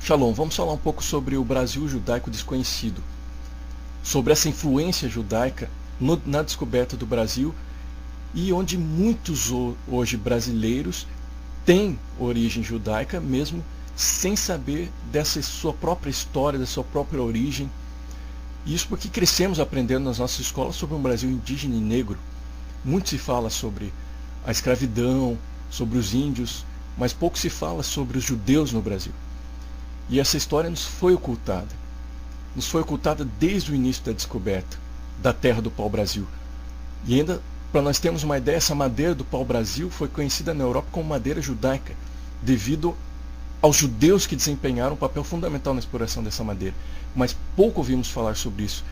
Shalom, vamos falar um pouco sobre o Brasil judaico desconhecido, sobre essa influência judaica na descoberta do Brasil e onde muitos hoje brasileiros têm origem judaica, mesmo sem saber dessa sua própria história, da sua própria origem. Isso porque crescemos aprendendo nas nossas escolas sobre um Brasil indígena e negro. Muito se fala sobre a escravidão, sobre os índios, mas pouco se fala sobre os judeus no Brasil. E essa história nos foi ocultada. Nos foi ocultada desde o início da descoberta da terra do pau-brasil. E ainda, para nós termos uma ideia, essa madeira do pau-brasil foi conhecida na Europa como madeira judaica, devido aos judeus que desempenharam um papel fundamental na exploração dessa madeira. Mas pouco ouvimos falar sobre isso,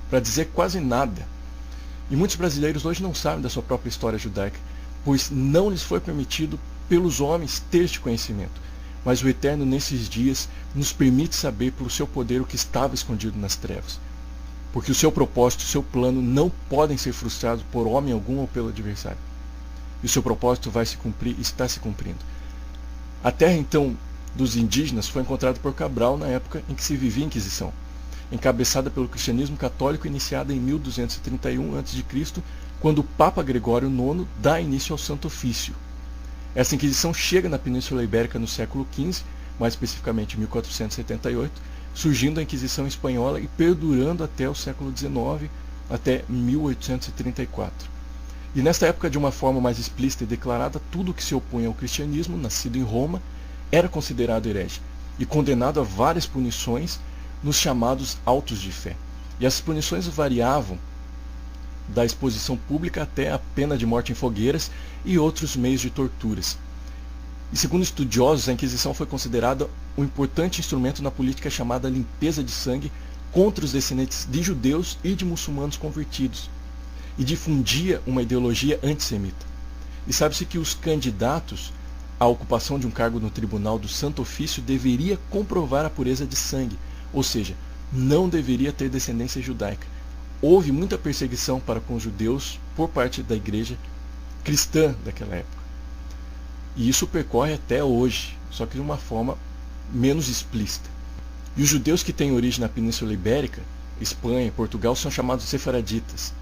para dizer quase nada. E muitos brasileiros hoje não sabem da sua própria história judaica, pois não lhes foi permitido pelos homens ter este conhecimento. Mas o Eterno, nesses dias, nos permite saber pelo seu poder o que estava escondido nas trevas. Porque o seu propósito, o seu plano não podem ser frustrados por homem algum ou pelo adversário. E o seu propósito vai se cumprir e está se cumprindo. A terra, então, dos indígenas foi encontrada por Cabral na época em que se vivia a Inquisição, encabeçada pelo cristianismo católico, iniciada em 1231 a.C., quando o Papa Gregório IX dá início ao Santo Ofício. Essa Inquisição chega na Península Ibérica no século XV, mais especificamente em 1478, surgindo a Inquisição Espanhola e perdurando até o século XIX, até 1834. E nesta época, de uma forma mais explícita e declarada, tudo que se opunha ao cristianismo, nascido em Roma, era considerado herege e condenado a várias punições nos chamados autos de fé. E essas punições variavam da exposição pública até a pena de morte em fogueiras e outros meios de torturas. E segundo estudiosos, a Inquisição foi considerada um importante instrumento na política chamada limpeza de sangue contra os descendentes de judeus e de muçulmanos convertidos, e difundia uma ideologia antissemita. E sabe-se que os candidatos à ocupação de um cargo no tribunal do Santo Ofício deveria comprovar a pureza de sangue, ou seja, não deveria ter descendência judaica. Houve muita perseguição para com os judeus por parte da igreja cristã daquela época. E isso percorre até hoje, só que de uma forma menos explícita. E os judeus que têm origem na Península Ibérica, Espanha e Portugal, são chamados sefaraditas.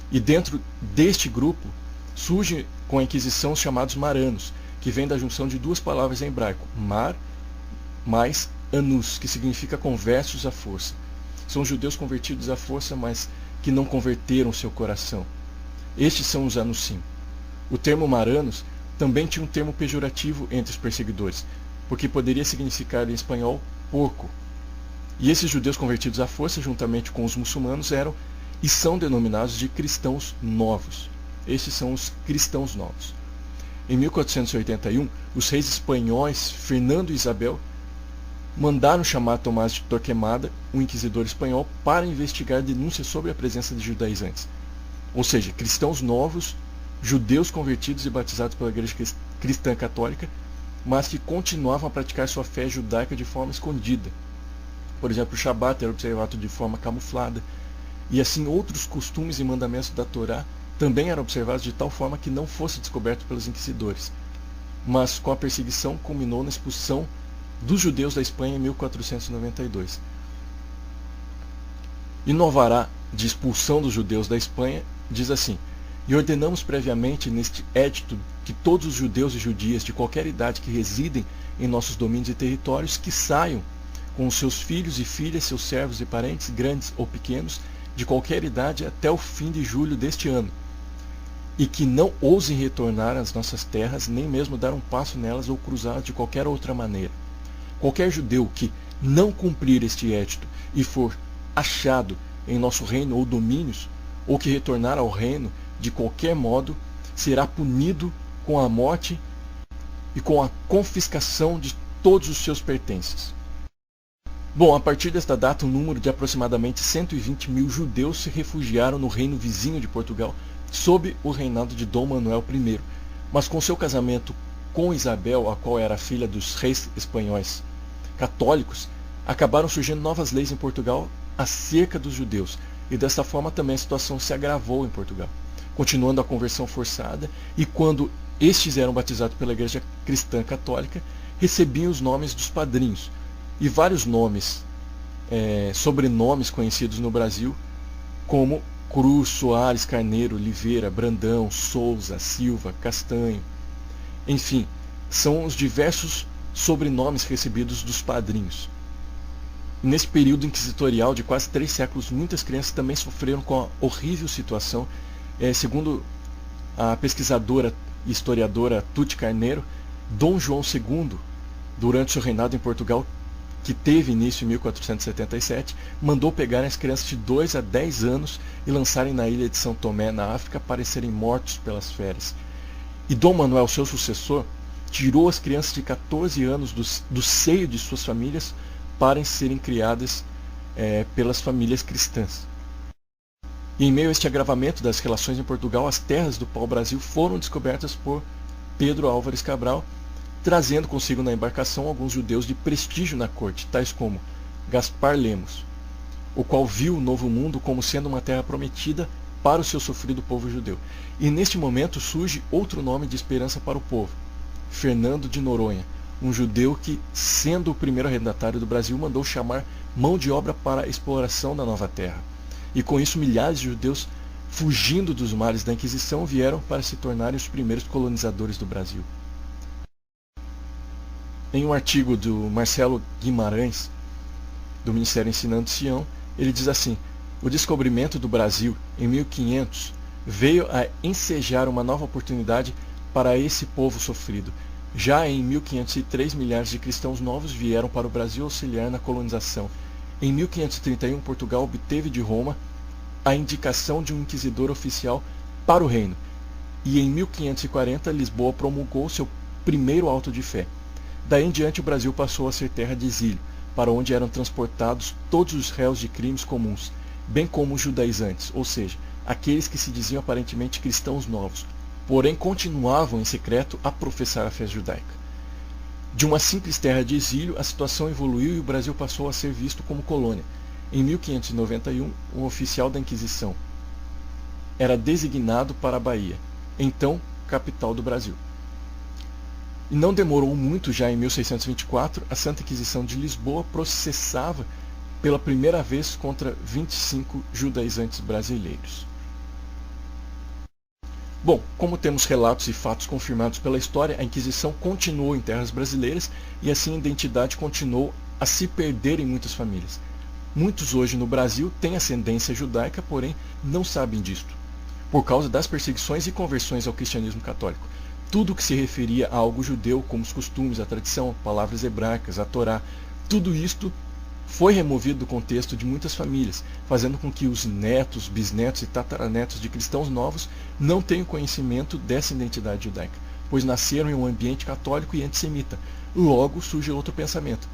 E dentro deste grupo surgem com a Inquisição os chamados maranos, que vem da junção de duas palavras em hebraico, mar mais anus, que significa conversos à força. São judeus convertidos à força, mas que não converteram seu coração. Estes são os anusim. O termo maranos também tinha um termo pejorativo entre os perseguidores, porque poderia significar em espanhol porco. E esses judeus convertidos à força, juntamente com os muçulmanos, eram e são denominados de cristãos novos. Estes são os cristãos novos. Em 1481, os reis espanhóis Fernando e Isabel mandaram chamar Tomás de Torquemada, um inquisidor espanhol, para investigar denúncias sobre a presença de judaizantes. Ou seja, cristãos novos, judeus convertidos e batizados pela Igreja Cristã Católica, mas que continuavam a praticar sua fé judaica de forma escondida. Por exemplo, o Shabat era observado de forma camuflada, e assim outros costumes e mandamentos da Torá também eram observados de tal forma que não fosse descoberto pelos inquisidores. Mas com a perseguição culminou na expulsão dos judeus da Espanha em 1492. E no alvará de expulsão dos judeus da Espanha diz assim: e ordenamos previamente neste édito que todos os judeus e judias de qualquer idade que residem em nossos domínios e territórios, que saiam com os seus filhos e filhas, seus servos e parentes, grandes ou pequenos, de qualquer idade até o fim de julho deste ano, e que não ousem retornar às nossas terras, nem mesmo dar um passo nelas ou cruzá-las de qualquer outra maneira. Qualquer judeu que não cumprir este édito e for achado em nosso reino ou domínios, ou que retornar ao reino de qualquer modo, será punido com a morte e com a confiscação de todos os seus pertences. Bom, a partir desta data, um número de aproximadamente 120 mil judeus se refugiaram no reino vizinho de Portugal, sob o reinado de Dom Manuel I, mas com seu casamento com Isabel, a qual era filha dos reis espanhóis católicos, acabaram surgindo novas leis em Portugal acerca dos judeus, e desta forma também a situação se agravou em Portugal, continuando a conversão forçada, e quando estes eram batizados pela Igreja Cristã Católica, recebiam os nomes dos padrinhos, e vários nomes, sobrenomes conhecidos no Brasil, como Cruz, Soares, Carneiro, Oliveira, Brandão, Souza, Silva, Castanho. Enfim, são os diversos sobrenomes recebidos dos padrinhos. Nesse período inquisitorial de quase 3 séculos, muitas crianças também sofreram com a horrível situação. Segundo a pesquisadora e historiadora Tuti Carneiro, Dom João II, durante seu reinado em Portugal, que teve início em 1477, mandou pegar as crianças de 2 a 10 anos e lançarem na ilha de São Tomé, na África, para serem mortos pelas feras. E Dom Manuel, seu sucessor, tirou as crianças de 14 anos do seio de suas famílias para serem criadas pelas famílias cristãs. E em meio a este agravamento das relações em Portugal, as terras do pau-brasil foram descobertas por Pedro Álvares Cabral, trazendo consigo na embarcação alguns judeus de prestígio na corte, tais como Gaspar Lemos, o qual viu o Novo Mundo como sendo uma terra prometida para o seu sofrido povo judeu. E neste momento surge outro nome de esperança para o povo, Fernando de Noronha, um judeu que, sendo o primeiro arrendatário do Brasil, mandou chamar mão de obra para a exploração da nova terra. E com isso milhares de judeus, fugindo dos males da Inquisição, vieram para se tornarem os primeiros colonizadores do Brasil. Em um artigo do Marcelo Guimarães, do Ministério Ensinando Sião, ele diz assim: o descobrimento do Brasil em 1500 veio a ensejar uma nova oportunidade para esse povo sofrido. Já em 1503, milhares de cristãos novos vieram para o Brasil auxiliar na colonização. Em 1531, Portugal obteve de Roma a indicação de um inquisidor oficial para o reino. E em 1540, Lisboa promulgou seu primeiro auto de fé. Daí em diante, o Brasil passou a ser terra de exílio, para onde eram transportados todos os réus de crimes comuns, bem como os judaizantes, ou seja, aqueles que se diziam aparentemente cristãos novos, porém continuavam em secreto a professar a fé judaica. De uma simples terra de exílio, a situação evoluiu e o Brasil passou a ser visto como colônia. Em 1591, um oficial da Inquisição era designado para a Bahia, então capital do Brasil. E não demorou muito, já em 1624, a Santa Inquisição de Lisboa processava pela primeira vez contra 25 judaizantes brasileiros. Bom, como temos relatos e fatos confirmados pela história, a Inquisição continuou em terras brasileiras e assim a identidade continuou a se perder em muitas famílias. Muitos hoje no Brasil têm ascendência judaica, porém não sabem disto, por causa das perseguições e conversões ao cristianismo católico. Tudo que se referia a algo judeu, como os costumes, a tradição, palavras hebraicas, a Torá, tudo isto foi removido do contexto de muitas famílias, fazendo com que os netos, bisnetos e tataranetos de cristãos novos não tenham conhecimento dessa identidade judaica, pois nasceram em um ambiente católico e antissemita. Logo surge outro pensamento.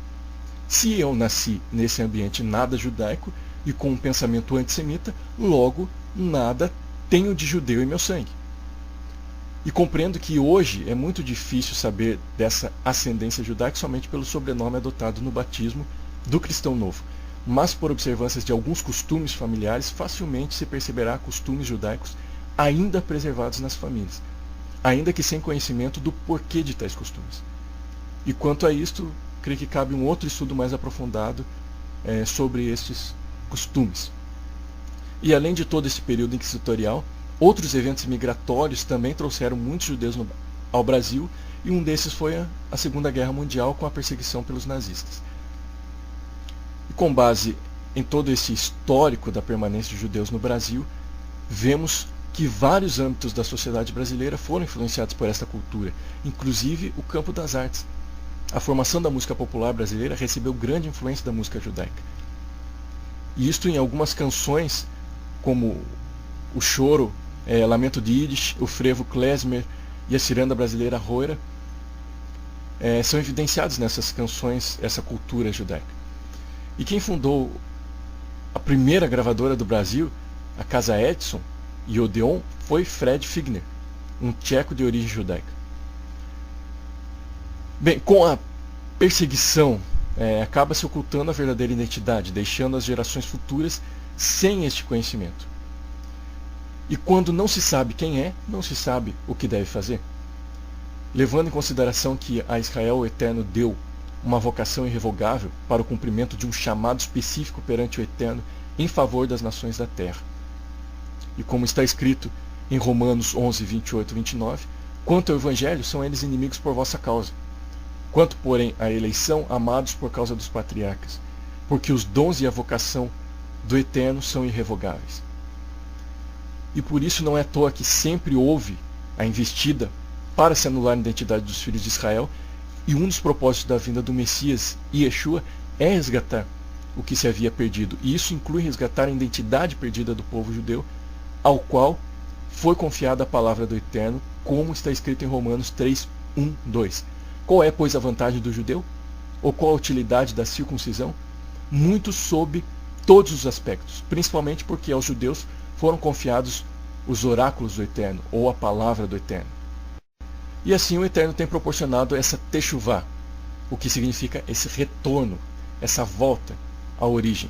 Se eu nasci nesse ambiente nada judaico e com um pensamento antissemita, logo nada tenho de judeu em meu sangue. E compreendo que hoje é muito difícil saber dessa ascendência judaica somente pelo sobrenome adotado no batismo do cristão novo, mas por observâncias de alguns costumes familiares, facilmente se perceberá costumes judaicos ainda preservados nas famílias, ainda que sem conhecimento do porquê de tais costumes. E quanto a isto, creio que cabe um outro estudo mais aprofundado sobre estes costumes. E além de todo esse período inquisitorial, outros eventos migratórios também trouxeram muitos judeus ao Brasil, e um desses foi a Segunda Guerra Mundial, com a perseguição pelos nazistas. E com base em todo esse histórico da permanência de judeus no Brasil, vemos que vários âmbitos da sociedade brasileira foram influenciados por esta cultura, inclusive o campo das artes. A formação da música popular brasileira recebeu grande influência da música judaica. E isto em algumas canções, como o choro, Lamento de Yiddish, o frevo klezmer e a ciranda brasileira roira, são evidenciados nessas canções essa cultura judaica. E quem fundou a primeira gravadora do Brasil, a Casa Edson e Odeon, foi Fred Figner, um tcheco de origem judaica. Bem, com a perseguição, acaba-se ocultando a verdadeira identidade, deixando as gerações futuras sem este conhecimento. E quando não se sabe quem é, não se sabe o que deve fazer. Levando em consideração que a Israel o Eterno deu uma vocação irrevogável para o cumprimento de um chamado específico perante o Eterno em favor das nações da terra. E como está escrito em Romanos 11, 28 e 29, quanto ao Evangelho, são eles inimigos por vossa causa. Quanto, porém, à eleição, amados por causa dos patriarcas, porque os dons e a vocação do Eterno são irrevogáveis. E por isso não é à toa que sempre houve a investida para se anular a identidade dos filhos de Israel, e um dos propósitos da vinda do Messias, Yeshua, é resgatar o que se havia perdido. E isso inclui resgatar a identidade perdida do povo judeu, ao qual foi confiada a palavra do Eterno, como está escrito em Romanos 3, 1, 2. Qual é, pois, a vantagem do judeu? Ou qual a utilidade da circuncisão? Muito sob todos os aspectos, principalmente porque aos judeus foram confiados os oráculos do Eterno, ou a palavra do Eterno. E assim o Eterno tem proporcionado essa techuvá, o que significa esse retorno, essa volta à origem.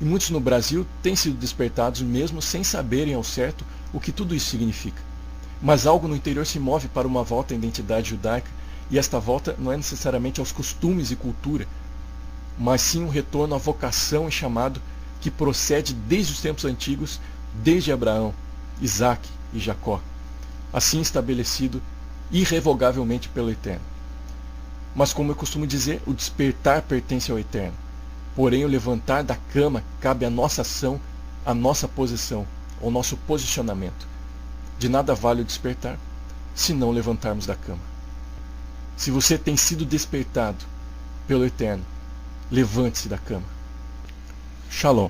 E muitos no Brasil têm sido despertados mesmo sem saberem ao certo o que tudo isso significa. Mas algo no interior se move para uma volta à identidade judaica, e esta volta não é necessariamente aos costumes e cultura, mas sim um retorno à vocação e chamado que procede desde os tempos antigos, desde Abraão, Isaque e Jacó, assim estabelecido irrevogavelmente pelo Eterno. Mas como eu costumo dizer, o despertar pertence ao Eterno. Porém, o levantar da cama cabe à nossa ação, à nossa posição, ao nosso posicionamento. De nada vale o despertar, se não levantarmos da cama. Se você tem sido despertado pelo Eterno, levante-se da cama. Shalom.